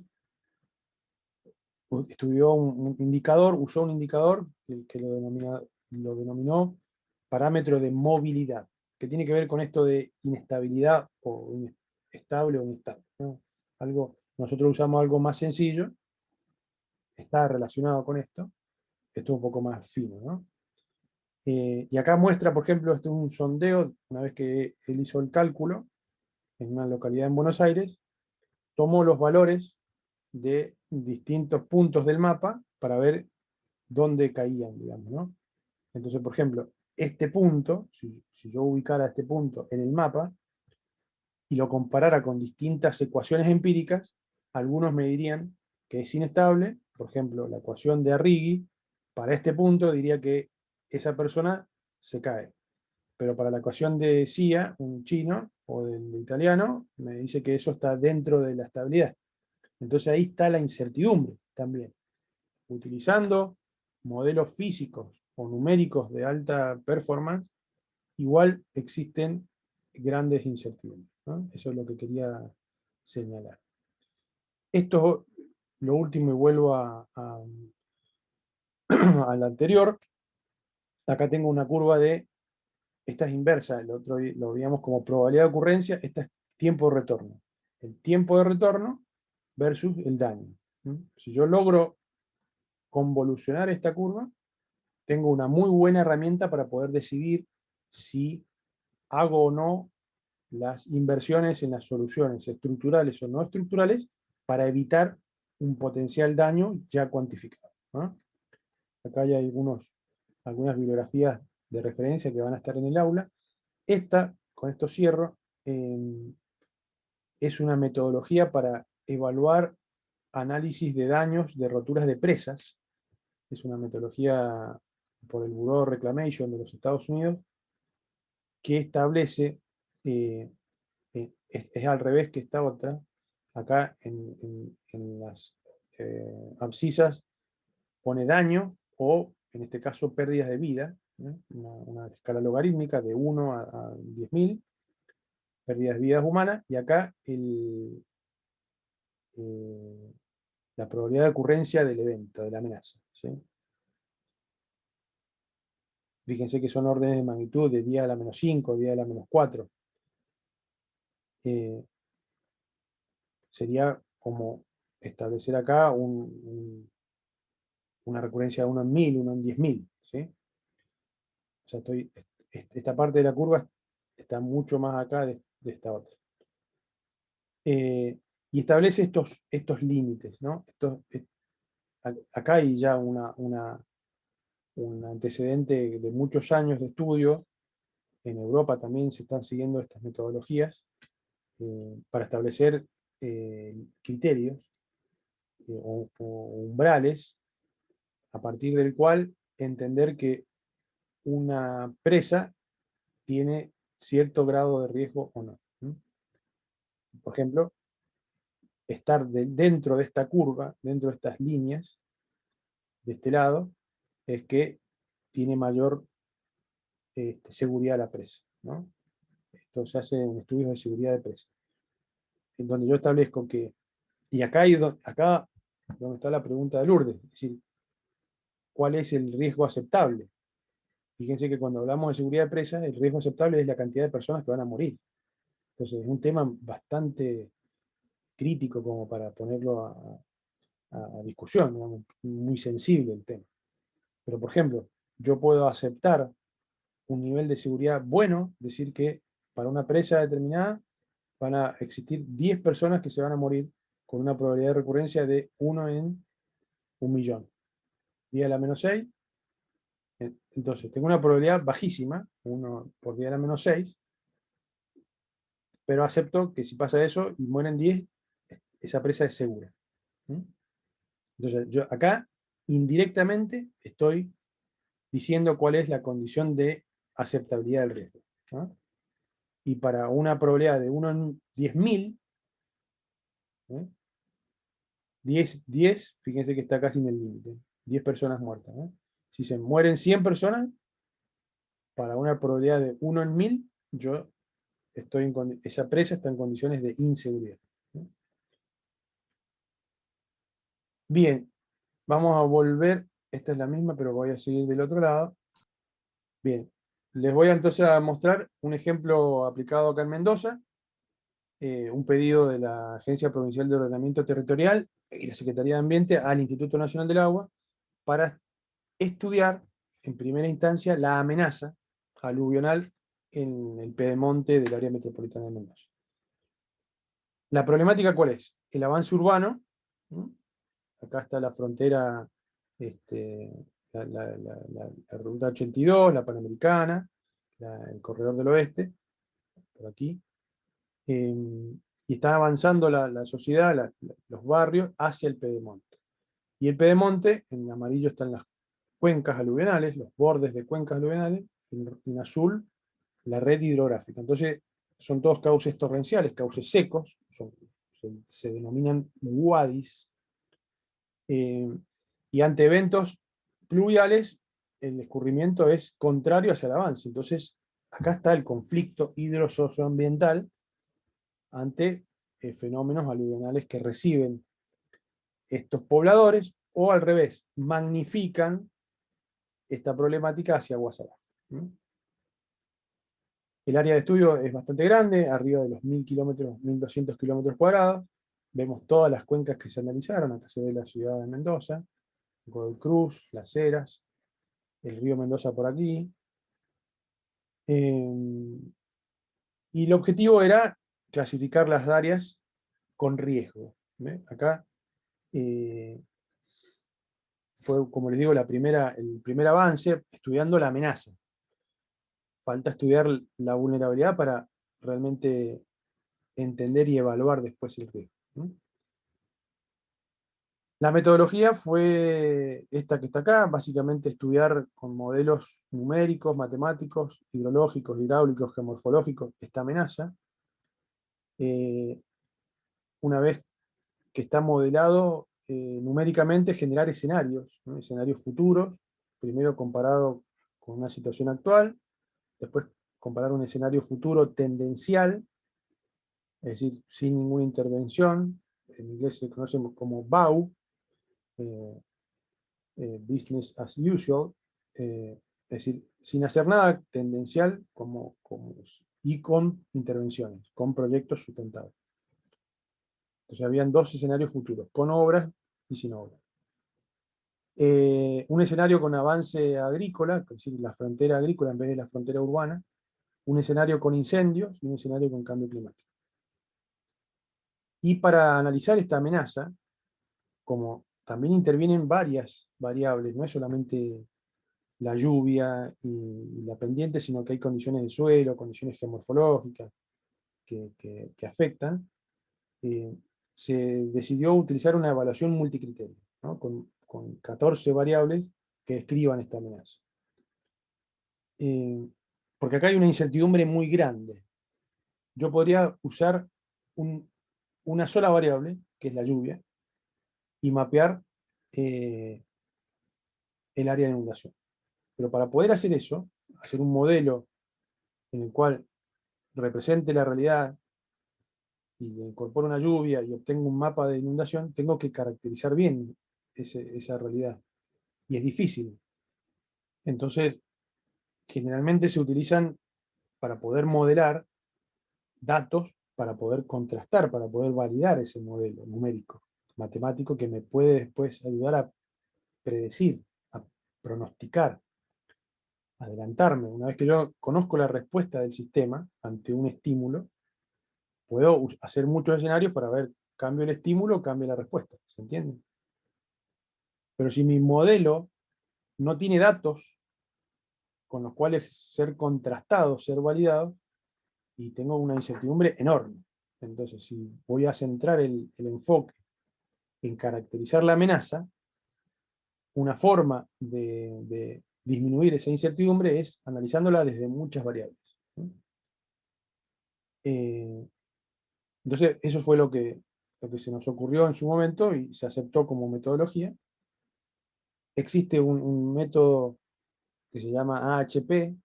estudió usó un indicador que lo denominó parámetro de movilidad, que tiene que ver con esto de inestabilidad o estable o inestable, ¿no? Nosotros usamos algo más sencillo, está relacionado con esto es un poco más fino, ¿no? Y acá muestra, por ejemplo, un sondeo, una vez que él hizo el cálculo, en una localidad en Buenos Aires, tomó los valores de distintos puntos del mapa para ver dónde caían, digamos, ¿no? Entonces, por ejemplo, este punto, si yo ubicara este punto en el mapa y lo comparara con distintas ecuaciones empíricas, algunos me dirían que es inestable. Por ejemplo, la ecuación de Arrighi, para este punto diría que esa persona se cae. Pero para la ecuación de Cia, un chino, o del italiano, me dice que eso está dentro de la estabilidad. Entonces ahí está la incertidumbre también. Utilizando modelos físicos o numéricos de alta performance, igual existen grandes incertidumbres, ¿no? Eso es lo que quería señalar. Esto, lo último, y vuelvo al anterior. Acá tengo una curva esta es inversa, el otro lo veíamos como probabilidad de ocurrencia, esta es tiempo de retorno. El tiempo de retorno versus el daño. Si yo logro convolucionar esta curva, tengo una muy buena herramienta para poder decidir si hago o no las inversiones en las soluciones estructurales o no estructurales para evitar un potencial daño ya cuantificado, ¿no? Acá hay algunas bibliografías de referencia que van a estar en el aula. Con esto cierro, es una metodología para evaluar análisis de daños de roturas de presas. Es una metodología por el Bureau of Reclamation de los Estados Unidos que establece, es al revés que esta otra, acá en las abscisas pone daño o, en este caso, pérdidas de vida, ¿no? Una escala logarítmica de 1 a 10.000, pérdidas de vidas humanas, y acá la probabilidad de ocurrencia del evento, de la amenaza, ¿sí? Fíjense que son órdenes de magnitud de 10 a la menos 5, 10 a la menos 4. Sería como establecer acá una recurrencia de 1 en 1000, 1 en 10.000, ¿sí? O sea, esta parte de la curva está mucho más acá de esta otra. Y establece estos límites, ¿no? Acá hay ya un antecedente de muchos años de estudio. En Europa también se están siguiendo estas metodologías para establecer criterios o umbrales a partir del cual entender que una presa tiene cierto grado de riesgo o no. Por ejemplo, estar dentro de esta curva, dentro de estas líneas, de este lado, es que tiene mayor seguridad la presa, ¿no? Esto se hace en estudios de seguridad de presa, en donde yo establezco que, y acá donde está la pregunta de Lourdes, es decir, cuál es el riesgo aceptable. Fíjense que cuando hablamos de seguridad de presas, el riesgo aceptable es la cantidad de personas que van a morir. Entonces es un tema bastante crítico como para ponerlo a discusión, digamos, muy sensible el tema. Pero por ejemplo, yo puedo aceptar un nivel de seguridad bueno, decir que para una presa determinada van a existir 10 personas que se van a morir con una probabilidad de recurrencia de 1 en 1.000.000. 10 a la menos 6. Entonces, tengo una probabilidad bajísima, 1 por 10 a la menos 6, pero acepto que si pasa eso y mueren 10, esa presa es segura. Entonces, yo acá indirectamente estoy diciendo cuál es la condición de aceptabilidad del riesgo, ¿no? Y para una probabilidad de 1 en 10.000, 10, fíjense que está casi en el límite, 10 personas muertas, ¿no? Si se mueren 100 personas, para una probabilidad de 1 en 1.000, esa presa está en condiciones de inseguridad, ¿no? Bien, vamos a volver, esta es la misma, pero voy a seguir del otro lado. Bien, les voy entonces a mostrar un ejemplo aplicado acá en Mendoza, un pedido de la Agencia Provincial de Ordenamiento Territorial y la Secretaría de Ambiente al Instituto Nacional del Agua para estudiar en primera instancia la amenaza aluvional en el pedemonte del área metropolitana de Mendoza. ¿La problemática cuál es? El avance urbano, ¿no? Acá está la frontera, la ruta 82, la Panamericana, el corredor del oeste, por aquí, y está avanzando la sociedad, los barrios, hacia el pedemonte. Y el pedemonte, en amarillo están las cuencas aluvionales, los bordes de cuencas aluvionales, en azul la red hidrográfica. Entonces, son todos cauces torrenciales, cauces secos, se denominan wadis, y ante eventos pluviales, el escurrimiento es contrario hacia el avance. Entonces, acá está el conflicto hidrosocioambiental ante fenómenos aluvionales que reciben estos pobladores, o al revés, magnifican esta problemática hacia aguas abajo. El área de estudio es bastante grande, arriba de los 1.000 kilómetros, 1.200 kilómetros cuadrados. Vemos todas las cuencas que se analizaron. Acá se ve la ciudad de Mendoza, Godoy Cruz, Las Heras, el río Mendoza por aquí. Y el objetivo era clasificar las áreas con riesgo. Acá fue, como les digo, el primer avance estudiando la amenaza. Falta estudiar la vulnerabilidad para realmente entender y evaluar después el riesgo. La metodología fue esta que está acá, básicamente estudiar con modelos numéricos, matemáticos, hidrológicos, hidráulicos, geomorfológicos, esta amenaza. Una vez que está modelado numéricamente, generar escenarios, ¿no? Escenarios futuros, primero comparado con una situación actual, después comparar un escenario futuro tendencial, es decir, sin ninguna intervención, en inglés se conoce como BAU, business as usual, es decir, sin hacer nada tendencial y con intervenciones, con proyectos sustentados. Entonces habían dos escenarios futuros, con obras y sin obras. Un escenario con avance agrícola, es decir, la frontera agrícola en vez de la frontera urbana, un escenario con incendios y un escenario con cambio climático. Y para analizar esta amenaza, como también intervienen varias variables, no es solamente la lluvia y la pendiente, sino que hay condiciones de suelo, condiciones geomorfológicas que afectan, se decidió utilizar una evaluación multicriterio, ¿no? con 14 variables que describan esta amenaza. Porque acá hay una incertidumbre muy grande. Yo podría usar una sola variable, que es la lluvia, y mapear el área de inundación. Pero para poder hacer eso, hacer un modelo en el cual represente la realidad y le incorporo una lluvia y obtengo un mapa de inundación, tengo que caracterizar bien esa realidad. y es difícil. Entonces, generalmente se utilizan para poder modelar datos, para poder contrastar, para poder validar ese modelo numérico, matemático, que me puede después ayudar a predecir, a pronosticar, adelantarme. Una vez que yo conozco la respuesta del sistema ante un estímulo, puedo hacer muchos escenarios para ver, cambio el estímulo, cambia la respuesta. ¿Se entiende? Pero si mi modelo no tiene datos con los cuales ser contrastado, ser validado, y tengo una incertidumbre enorme. Entonces, si voy a centrar el enfoque en caracterizar la amenaza, una forma de disminuir esa incertidumbre es analizándola desde muchas variables. Entonces, eso fue lo que se nos ocurrió en su momento y se aceptó como metodología. Existe un método que se llama AHP,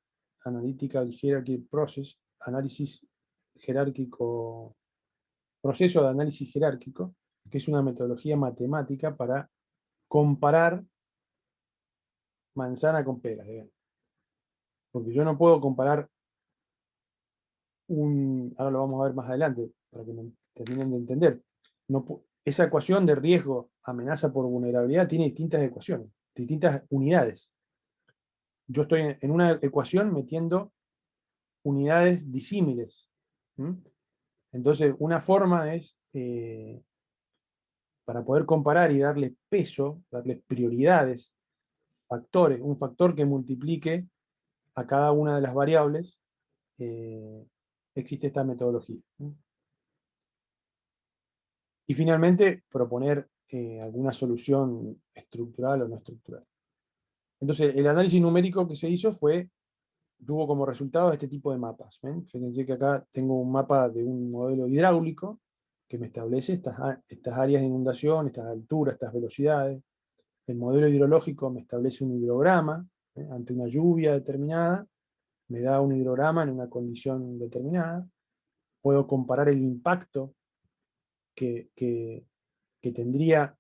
Analytical Hierarchy Process, análisis jerárquico, proceso de análisis jerárquico, que es una metodología matemática para comparar manzana con pera, digamos. Porque yo no puedo comparar ahora lo vamos a ver más adelante, para que me terminen de entender. Esa ecuación de riesgo, amenaza por vulnerabilidad, tiene distintas ecuaciones, distintas unidades. Yo estoy en una ecuación metiendo unidades disímiles. Entonces, una forma es, para poder comparar y darle peso, darle prioridades, factores, un factor que multiplique a cada una de las variables, existe esta metodología. Y finalmente, proponer alguna solución estructural o no estructural. Entonces, el análisis numérico que se hizo tuvo como resultado este tipo de mapas. ¿Ven? Fíjense que acá tengo un mapa de un modelo hidráulico que me establece estas áreas de inundación, estas alturas, estas velocidades. El modelo hidrológico me establece un hidrograma, ante una lluvia determinada, me da un hidrograma en una condición determinada. Puedo comparar el impacto que tendría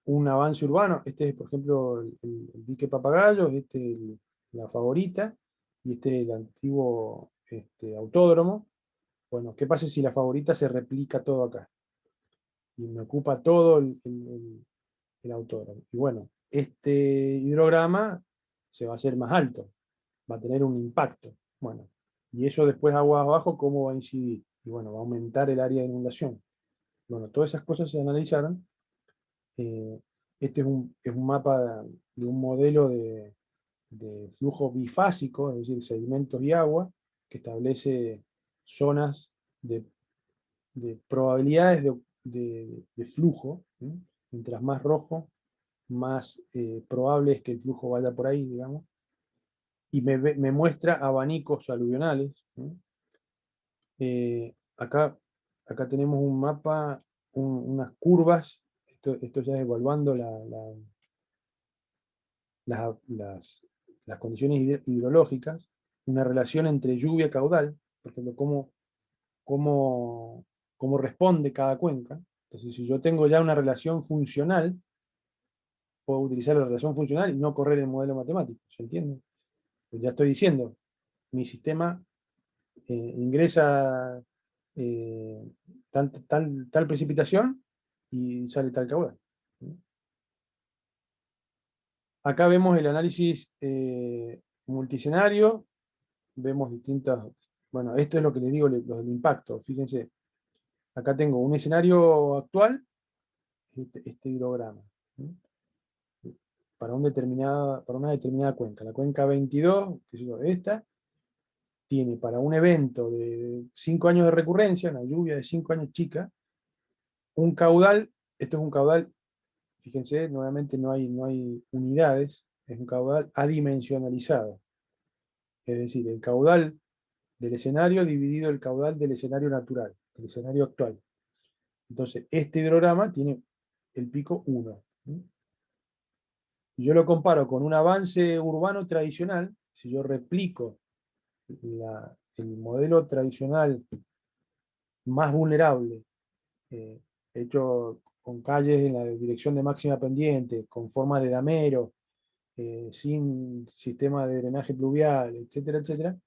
un avance urbano. Este es, por ejemplo, el dique Papagayo, la Favorita, y este es el antiguo autódromo. Bueno, ¿qué pasa si la Favorita se replica todo acá? Y me ocupa todo el autódromo. Y bueno, este hidrograma se va a hacer más alto, va a tener un impacto. Bueno, y eso después agua abajo, ¿cómo va a incidir? Y bueno, va a aumentar el área de inundación. Bueno, todas esas cosas se analizaron. Este es un mapa de un modelo de flujo bifásico, es decir, sedimentos y agua, que establece zonas de probabilidades de flujo. Mientras más rojo, más probable es que el flujo vaya por ahí, digamos. Y me muestra abanicos aluvionales. Acá tenemos un mapa, unas curvas. Esto ya es evaluando las condiciones hidrológicas, una relación entre lluvia y caudal, por ejemplo, cómo responde cada cuenca. Entonces, si yo tengo ya una relación funcional, puedo utilizar la relación funcional y no correr el modelo matemático, ¿se entiende? Pues ya estoy diciendo, mi sistema ingresa tal precipitación y sale tal caudal. Acá vemos el análisis multiscenario, vemos distintas, bueno, esto es lo que les digo, los del impacto. Fíjense, acá tengo un escenario actual, este hidrograma, para una determinada cuenca. La cuenca 22, que es esta, tiene para un evento de 5 años de recurrencia, una lluvia de 5 años chica, un caudal. Esto es un caudal, fíjense, nuevamente no hay unidades, es un caudal adimensionalizado. Es decir, el caudal del escenario dividido el caudal del escenario natural, el escenario actual. Entonces, este hidrograma tiene el pico 1. Y yo lo comparo con un avance urbano tradicional. Si yo replico el modelo tradicional más vulnerable, eh, hecho con calles en la dirección de máxima pendiente, con formas de damero, sin sistema de drenaje pluvial, etcétera, etcétera,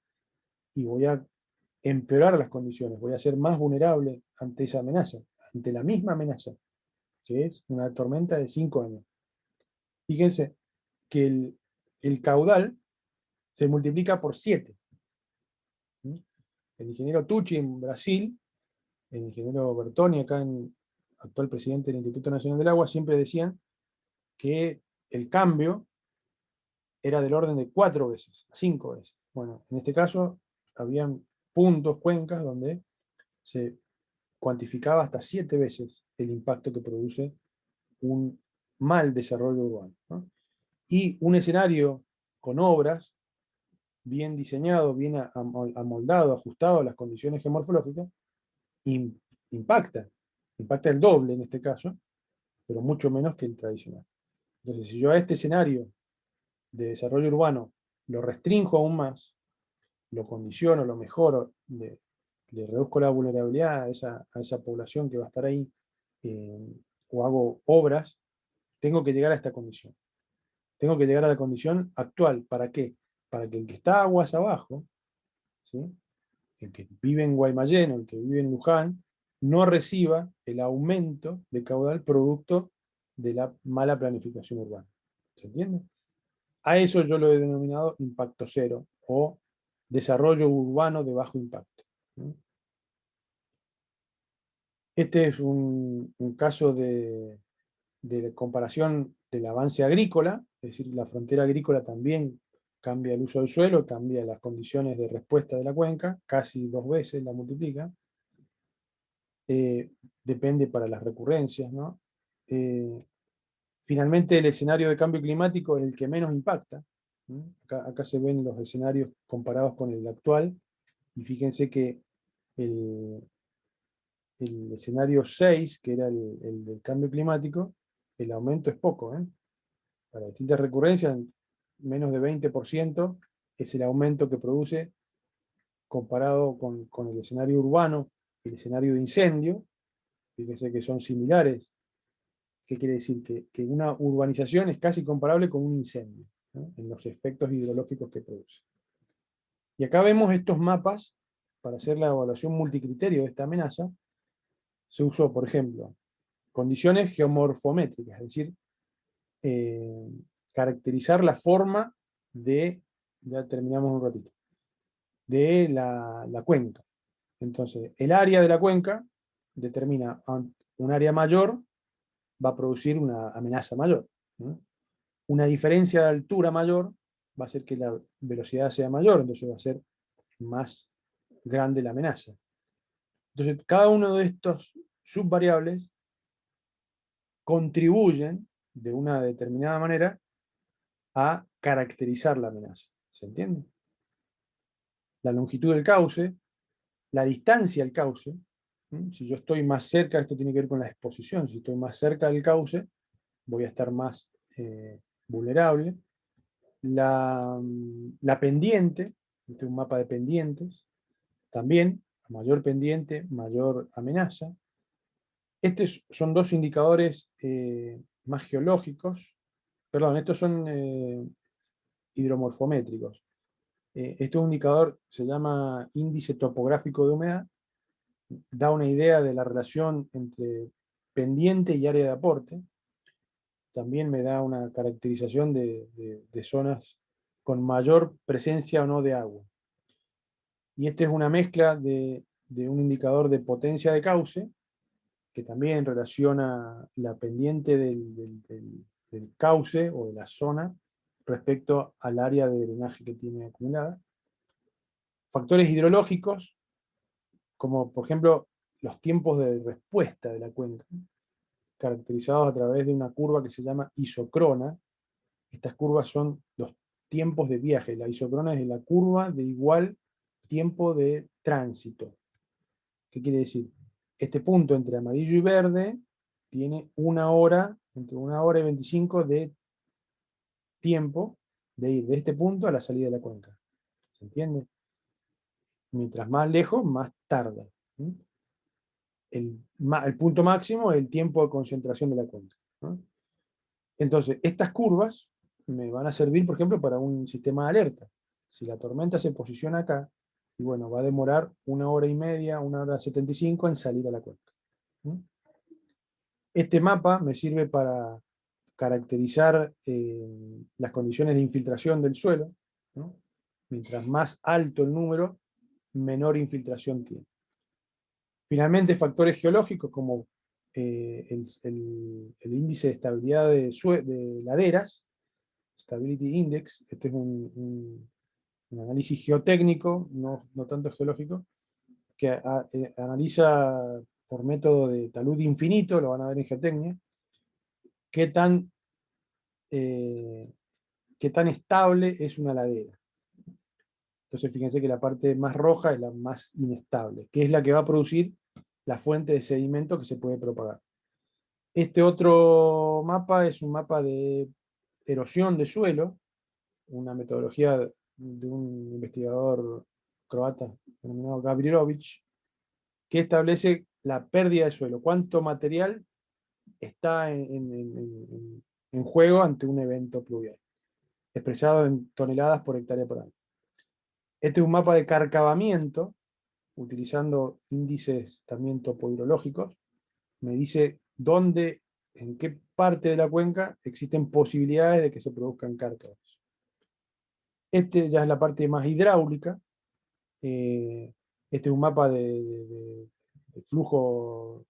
y voy a empeorar las condiciones, voy a ser más vulnerable ante esa amenaza, ante la misma amenaza, que es una tormenta de 5 años. Fíjense que el caudal se multiplica por 7. El ingeniero Tucci en Brasil, el ingeniero Bertoni, acá actual presidente del Instituto Nacional del Agua, siempre decían que el cambio era del orden de 4 veces, 5 veces. Bueno, en este caso, habían puntos, cuencas, donde se cuantificaba hasta 7 veces el impacto que produce un mal desarrollo urbano, ¿no? Y un escenario con obras bien diseñado, bien amoldado, ajustado a las condiciones geomorfológicas, impacta. Impacta el doble en este caso, pero mucho menos que el tradicional. Entonces, si yo a este escenario de desarrollo urbano lo restringo aún más, lo condiciono, lo mejoro, le reduzco la vulnerabilidad a esa población que va a estar ahí, o hago obras, tengo que llegar a esta condición. Tengo que llegar a la condición actual. ¿Para qué? Para que el que está aguas abajo, ¿sí?, el que vive en Guaymallén o el que vive en Luján, no reciba el aumento de caudal producto de la mala planificación urbana. ¿Se entiende? A eso yo lo he denominado impacto cero o desarrollo urbano de bajo impacto. Este es un caso de comparación del avance agrícola, es decir, la frontera agrícola también cambia el uso del suelo, cambia las condiciones de respuesta de la cuenca, casi 2 veces la multiplica. Depende para las recurrencias, ¿no? Finalmente, el escenario de cambio climático es el que menos impacta. Acá se ven los escenarios comparados con el actual, y fíjense que el escenario 6, que era el del cambio climático, el aumento es poco, ¿eh? Para distintas recurrencias, menos de 20% es el aumento que produce comparado con el escenario urbano, el escenario de incendio. Fíjense que son similares. ¿Qué quiere decir? Que una urbanización es casi comparable con un incendio, ¿no?, en los efectos hidrológicos que produce. Y acá vemos estos mapas para hacer la evaluación multicriterio de esta amenaza. Se usó, por ejemplo, condiciones geomorfométricas, es decir, caracterizar la forma de, ya terminamos un ratito, de la cuenca. Entonces, el área de la cuenca determina un área mayor, va a producir una amenaza mayor, ¿no? Una diferencia de altura mayor va a hacer que la velocidad sea mayor, entonces va a ser más grande la amenaza. Entonces, cada uno de estos subvariables contribuyen de una determinada manera a caracterizar la amenaza. ¿Se entiende? La longitud del cauce, la distancia al cauce. Si yo estoy más cerca, esto tiene que ver con la exposición, si estoy más cerca del cauce, voy a estar más vulnerable. La pendiente, este es un mapa de pendientes, también, a mayor pendiente, mayor amenaza. Estos son dos indicadores más geológicos, perdón, estos son hidromorfométricos. Este es un indicador, se llama índice topográfico de humedad, da una idea de la relación entre pendiente y área de aporte. También me da una caracterización de zonas con mayor presencia o no de agua. Y este es una mezcla de un indicador de potencia de cauce, que también relaciona la pendiente del cauce o de la zona respecto al área de drenaje que tiene acumulada. Factores hidrológicos, como por ejemplo los tiempos de respuesta de la cuenca, caracterizados a través de una curva que se llama isocrona. Estas curvas son los tiempos de viaje. La isocrona es la curva de igual tiempo de tránsito. ¿Qué quiere decir? Este punto entre amarillo y verde tiene una hora, entre 1 hora y 25 de tiempo de ir de este punto a la salida de la cuenca. ¿Se entiende? Mientras más lejos, más tarda. El punto máximo es el tiempo de concentración de la cuenca, ¿no? Entonces, estas curvas me van a servir, por ejemplo, para un sistema de alerta. Si la tormenta se posiciona acá, y bueno, va a demorar 1 hora y media, 1 hora 75 en salir a la cuenca. Este mapa me sirve para caracterizar las condiciones de infiltración del suelo, ¿no? Mientras más alto el número, menor infiltración tiene. Finalmente, factores geológicos como el índice de estabilidad de laderas, Stability Index, este es un análisis geotécnico, no tanto geológico, que analiza por método de talud infinito, lo van a ver en geotecnia, qué tan, eh, qué tan estable es una ladera. Entonces fíjense que la parte más roja es la más inestable, que es la que va a producir la fuente de sedimento que se puede propagar. Este otro mapa es un mapa de erosión de suelo, una metodología de un investigador croata denominado Gavrilovic, que establece la pérdida de suelo, cuánto material está en juego ante un evento pluvial, expresado en toneladas por hectárea por año. Este es un mapa de carcavamiento, utilizando índices también topohidrológicos, me dice dónde, en qué parte de la cuenca existen posibilidades de que se produzcan cárcavas. Este ya es la parte más hidráulica. Este es un mapa de flujo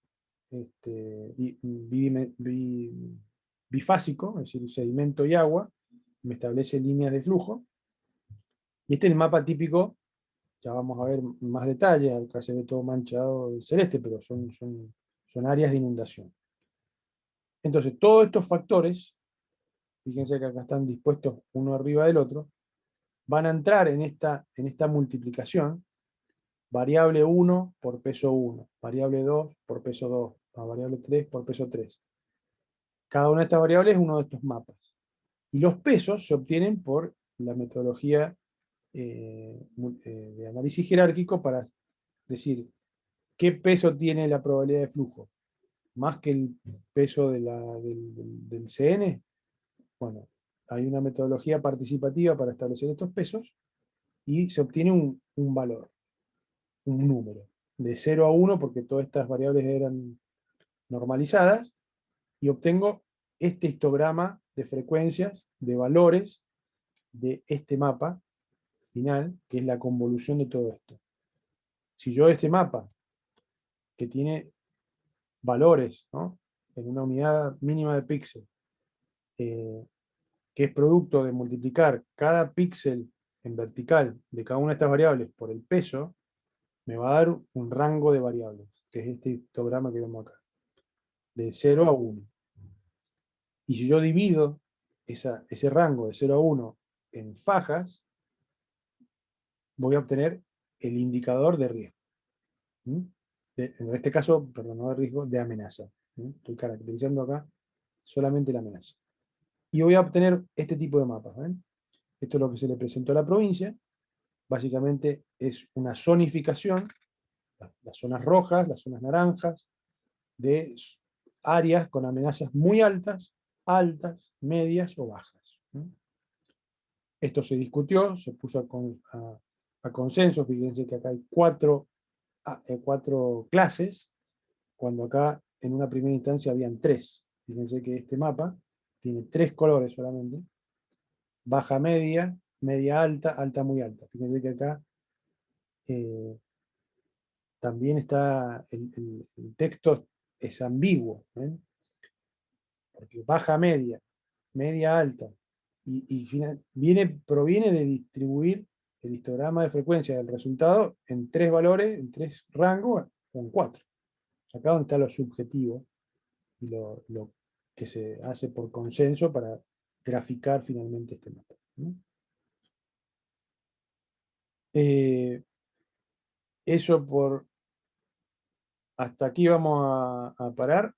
bifásico, es decir, sedimento y agua. Me establece líneas de flujo. Y este es el mapa típico, ya vamos a ver más detalles, acá se ve todo manchado de celeste, pero son áreas de inundación. Entonces, todos estos factores, fíjense que acá están dispuestos uno arriba del otro, van a entrar en esta multiplicación, variable 1 por peso 1, variable 2 por peso 2, variable 3 por peso 3. Cada una de estas variables es uno de estos mapas. Y los pesos se obtienen por la metodología de análisis jerárquico para decir qué peso tiene la probabilidad de flujo, más que el peso del CN. Bueno, hay una metodología participativa para establecer estos pesos y se obtiene un valor, un número, de 0 a 1, porque todas estas variables eran normalizadas, y obtengo este histograma de frecuencias, de valores de este mapa final, que es la convolución de todo esto. Si yo este mapa, que tiene valores, ¿no?, en una unidad mínima de píxel, que es producto de multiplicar cada píxel en vertical de cada una de estas variables por el peso, me va a dar un rango de variables, que es este histograma que vemos acá, de 0 a 1. Y si yo divido ese rango de 0 a 1 en fajas, voy a obtener el indicador de riesgo. En este caso, perdón, no de riesgo, de amenaza. Estoy caracterizando acá solamente la amenaza. Y voy a obtener este tipo de mapas. ¿Ven? Esto es lo que se le presentó a la provincia. Básicamente es una zonificación, las zonas rojas, las zonas naranjas, de áreas con amenazas muy altas, altas, medias o bajas. Esto se discutió, se puso a consenso. Fíjense que acá hay cuatro clases, cuando acá en una primera instancia habían 3. Fíjense que este mapa tiene 3 colores solamente: baja, media, media alta, alta muy alta. Fíjense que acá también está el texto es ambiguo, ¿ven? Porque baja, media, media alta, proviene de distribuir el histograma de frecuencia del resultado en 3 valores, en 3 rangos, o en 4. Acá donde está lo subjetivo y lo que se hace por consenso para graficar finalmente este mapa. Eso hasta aquí vamos a parar.